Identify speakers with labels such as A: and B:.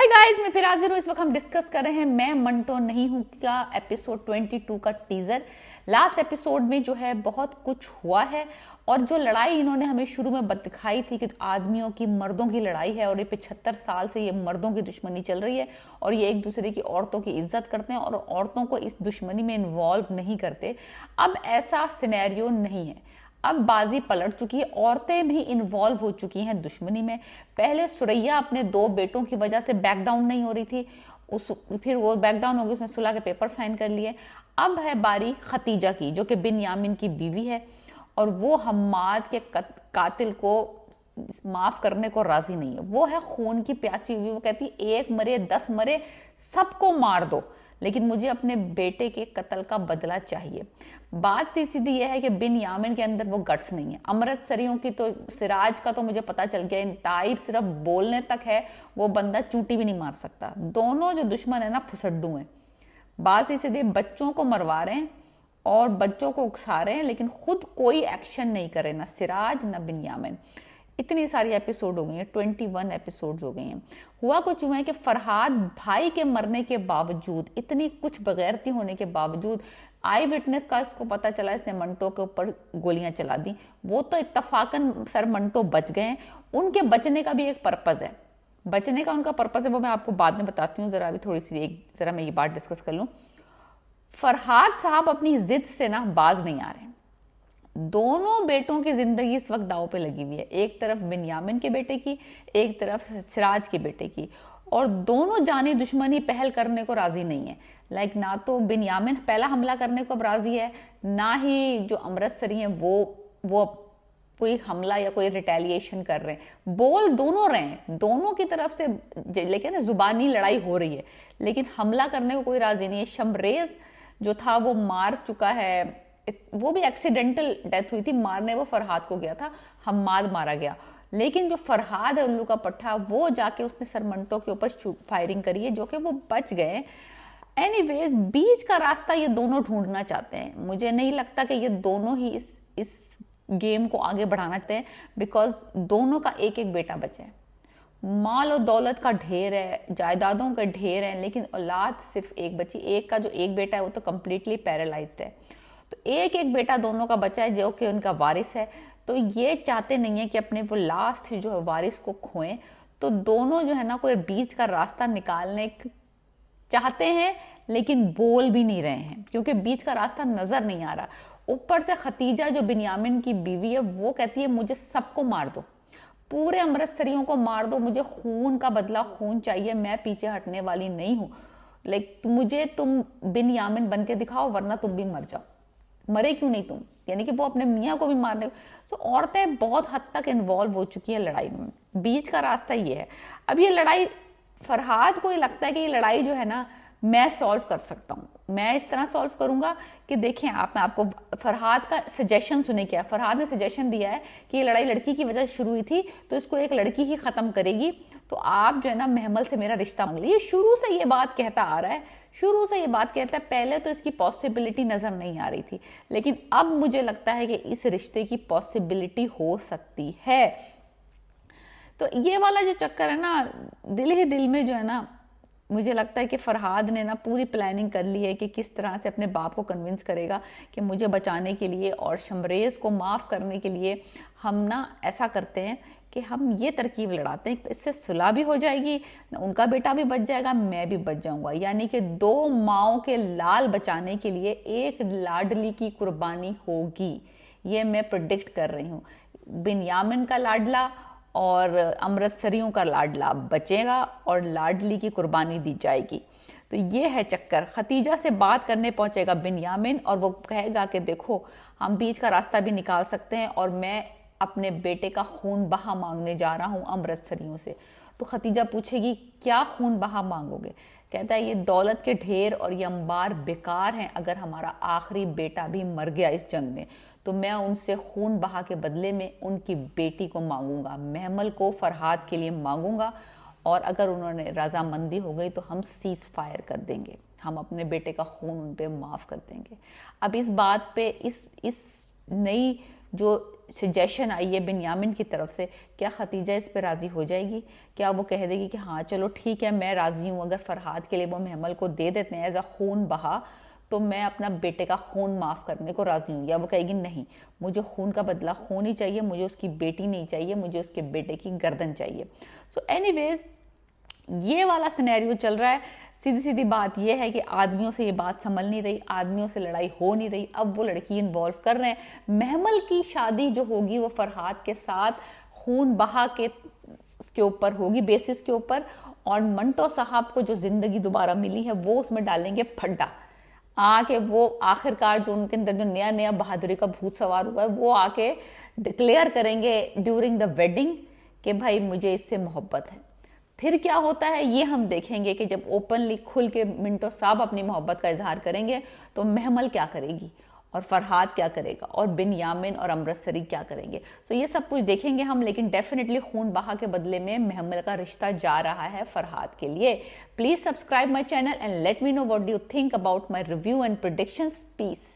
A: Hi guys, मैं फिर हाजिर हूँ। इस वक्त हम डिस्कस कर रहे हैं मैं मंटो नहीं हूँ का एपिसोड 22 का टीजर। लास्ट एपिसोड में जो है बहुत कुछ हुआ है और जो लड़ाई इन्होंने हमें शुरू में दिखाई थी कि आदमियों की मर्दों की लड़ाई है और ये 75 साल से ये मर्दों की दुश्मनी चल रही है और ये एक दूसरे की औरतों की इज्जत करते हैं और औरतों को इस दुश्मनी में इन्वॉल्व नहीं करते। अब ऐसा सिनेरियो नहीं है, अब बाजी पलट चुकी है, औरतें भी इन्वॉल्व हो चुकी हैं दुश्मनी में। पहले सुरैया अपने 2 बेटों की वजह से बैक डाउन नहीं हो रही थी, फिर वो बैक डाउन हो गई, उसने सुलह के पेपर साइन कर लिए। अब है बारी खतीजा की, जो कि बिन्यामिन की बीवी है और वो हम्माद के कातिल को माफ करने को राजी नहीं है। वो है खून की प्यासी हुई, वो कहती 1 मरे 10 मरे सबको मार दो, लेकिन मुझे अपने बेटे के कत्ल का बदला चाहिए। बात सीधी यह है कि बिन्यामिन के अंदर वो गट्स नहीं है। अमृतसरियों की तो, सिराज का तो मुझे पता चल गया, ताइब सिर्फ बोलने तक है, वो बंदा चूटी भी नहीं मार सकता। दोनों जो दुश्मन है ना फुसड्डू हैं। बात सीधी, बच्चों को मरवा रहे हैं और बच्चों को उकसा रहे हैं, लेकिन खुद कोई एक्शन नहीं करे, ना सिराज ना बिन्यामिन। इतनी सारी एपिसोड हो गई हैं, 21 एपिसोड हो गई हैं। हुआ कुछ हुआ है कि फरहाद भाई के मरने के बावजूद, इतनी कुछ बगैरती होने के बावजूद, आई विटनेस का इसको पता चला, इसने मंटो के ऊपर गोलियां चला दी। वो तो इत्तफाकन सर मंटो बच गए। उनके बचने का भी एक पर्पज है, बचने का उनका पर्पज है, वो मैं आपको बाद में बताती हूँ। जरा अभी थोड़ी सी जरा मैं ये बात डिस्कस कर लूँ। फरहाद साहब अपनी जिद से ना बाज नहीं आ रहे। दोनों बेटों की जिंदगी इस वक्त दांव पे लगी हुई है, एक तरफ बिन्यामिन के बेटे की, एक तरफ सिराज के बेटे की, और दोनों जानी दुश्मनी पहल करने को राजी नहीं है। ना तो बिन्यामिन पहला हमला करने को राजी है, ना ही जो अमृतसरी हैं वो कोई हमला या कोई रिटेलिएशन कर रहे हैं। बोल दोनों रहे हैं, दोनों की तरफ से, लेकिन जुबानी लड़ाई हो रही है, लेकिन हमला करने को कोई राजी नहीं है। शमरेज जो था वो मार चुका है, वो भी एक्सीडेंटल डेथ हुई थी, मारने वो फरहाद को गया था, हम्माद मारा गया। लेकिन जो फरहाद है उल्लू का पट्टा, वो जाके उसने सर मंटो के ऊपर फायरिंग करी है, जो कि वो बच गए। एनीवेज, बीच का रास्ता ये दोनों ढूंढना चाहते हैं। मुझे नहीं लगता कि ये दोनों ही इस गेम को आगे बढ़ाना चाहते हैं, बिकॉज दोनों का एक एक बेटा बचा है। माल और दौलत का ढेर है, जायदादों का ढेर है, लेकिन औलाद सिर्फ एक बची। एक का जो एक बेटा है वो तो कंप्लीटली पैरालाइज्ड है, तो एक एक बेटा दोनों का बचा है जो कि उनका वारिस है। तो ये चाहते नहीं है कि अपने वो लास्ट जो है वारिस को खोएं। तो दोनों जो है ना कोई बीच का रास्ता निकालने चाहते हैं, लेकिन बोल भी नहीं रहे हैं क्योंकि बीच का रास्ता नजर नहीं आ रहा। ऊपर से खतीजा जो बिन्यामिन की बीवी है, वो कहती है मुझे सबको मार दो, पूरे अमृतसरियों को मार दो, मुझे खून का बदला खून चाहिए, मैं पीछे हटने वाली नहीं हूं। मुझे तुम बिन्यामिन बन के दिखाओ, वरना तुम भी मर जाओ। मरे क्यों नहीं तुम, यानी कि वो अपने मियाँ को भी मारने। तो औरतें बहुत हद तक इन्वॉल्व हो चुकी हैं लड़ाई में। बीच का रास्ता ये है। अब ये लड़ाई, फरहाद को ये लगता है कि ये लड़ाई जो है ना मैं सॉल्व कर सकता हूँ, मैं इस तरह सॉल्व करूंगा कि देखें आप, मैं आपको फरहाद का सजेशन सुने। क्या फरहाद ने सजेशन दिया है कि ये लड़ाई लड़की की वजह से शुरू हुई थी, तो इसको एक लड़की ही खत्म करेगी, तो आप जो है ना महमल से मेरा रिश्ता मांग लीजिए। शुरू से ये बात कहता आ रहा है, शुरू से ये बात कहता है। पहले तो इसकी पॉसिबिलिटी नजर नहीं आ रही थी, लेकिन अब मुझे लगता है कि इस रिश्ते की पॉसिबिलिटी हो सकती है। तो ये वाला जो चक्कर है ना, दिल ही दिल में जो है ना, मुझे लगता है कि फरहाद ने ना पूरी प्लानिंग कर ली है कि किस तरह से अपने बाप को कन्विंस करेगा कि मुझे बचाने के लिए और शमरेज को माफ़ करने के लिए हम ना ऐसा करते हैं कि हम ये तरकीब लड़ाते हैं, इससे सुलह भी हो जाएगी, उनका बेटा भी बच जाएगा, मैं भी बच जाऊंगा। यानी कि 2 माओं के लाल बचाने के लिए एक लाडली की कुर्बानी होगी, ये मैं प्रिडिक्ट कर रही हूँ। बिन्यामिन का लाडला और अमृतसरियों का लाडला बचेगा और लाडली की कुर्बानी दी जाएगी। तो ये है चक्कर। खतीजा से बात करने पहुंचेगा बिन्यामिन और वो कहेगा कि देखो, हम बीच का रास्ता भी निकाल सकते हैं और मैं अपने बेटे का खून बहा मांगने जा रहा हूं अमृतसरियों से। तो खतीजा पूछेगी क्या खून बहा मांगोगे? कहता है ये दौलत के ढेर और ये अंबार बेकार हैं, अगर हमारा आखिरी बेटा भी मर गया इस जंग में तो मैं उनसे खून बहा के बदले में उनकी बेटी को मांगूंगा, महमल को फरहाद के लिए मांगूंगा, और अगर उन्होंने रजामंदी हो गई तो हम सीज फायर कर देंगे, हम अपने बेटे का खून उन पे माफ़ कर देंगे। अब इस बात पे इस नई जो सजेशन आई है बिन्यामिन की तरफ से, क्या खतीजा इस पे राज़ी हो जाएगी? क्या वो कह देगी कि हाँ चलो ठीक है मैं राज़ी हूँ, अगर फरहाद के लिए वो महमल को दे देते हैं एज अ खून बहा तो मैं अपना बेटे का खून माफ़ करने को राज़ी हूँ? या वो कहेगी नहीं, मुझे खून का बदला खून ही चाहिए, मुझे उसकी बेटी नहीं चाहिए, मुझे उसके बेटे की गर्दन चाहिए। सो एनीवेज ये वाला सिनेरियो चल रहा है। सीधी सीधी बात ये है कि आदमियों से ये बात संभल नहीं रही, आदमियों से लड़ाई हो नहीं रही, अब वो लड़की इन्वॉल्व कर रहे हैं। महमल की शादी जो होगी वो फरहाद के साथ खून बहा के उसके ऊपर होगी, बेसिस के ऊपर, और मंटो साहब को जो जिंदगी दोबारा मिली है वो उसमें डालेंगे फड्डा। आके वो आखिरकार जो उनके अंदर जो नया नया बहादुरी का भूत सवार हुआ है वो आके डिक्लेयर करेंगे ड्यूरिंग द वेडिंग कि भाई मुझे इससे मोहब्बत है। फिर क्या होता है ये हम देखेंगे कि जब ओपनली खुल के मिंटो साहब अपनी मोहब्बत का इजहार करेंगे तो महमल क्या करेगी और फरहाद क्या करेगा और बिन्यामिन और अमृतसरी क्या करेंगे। तो ये सब कुछ देखेंगे हम, लेकिन डेफिनेटली खून बहा के बदले में महमल का रिश्ता जा रहा है फरहाद के लिए। Please subscribe my channel and let me know what do you think about my review and predictions. Piece.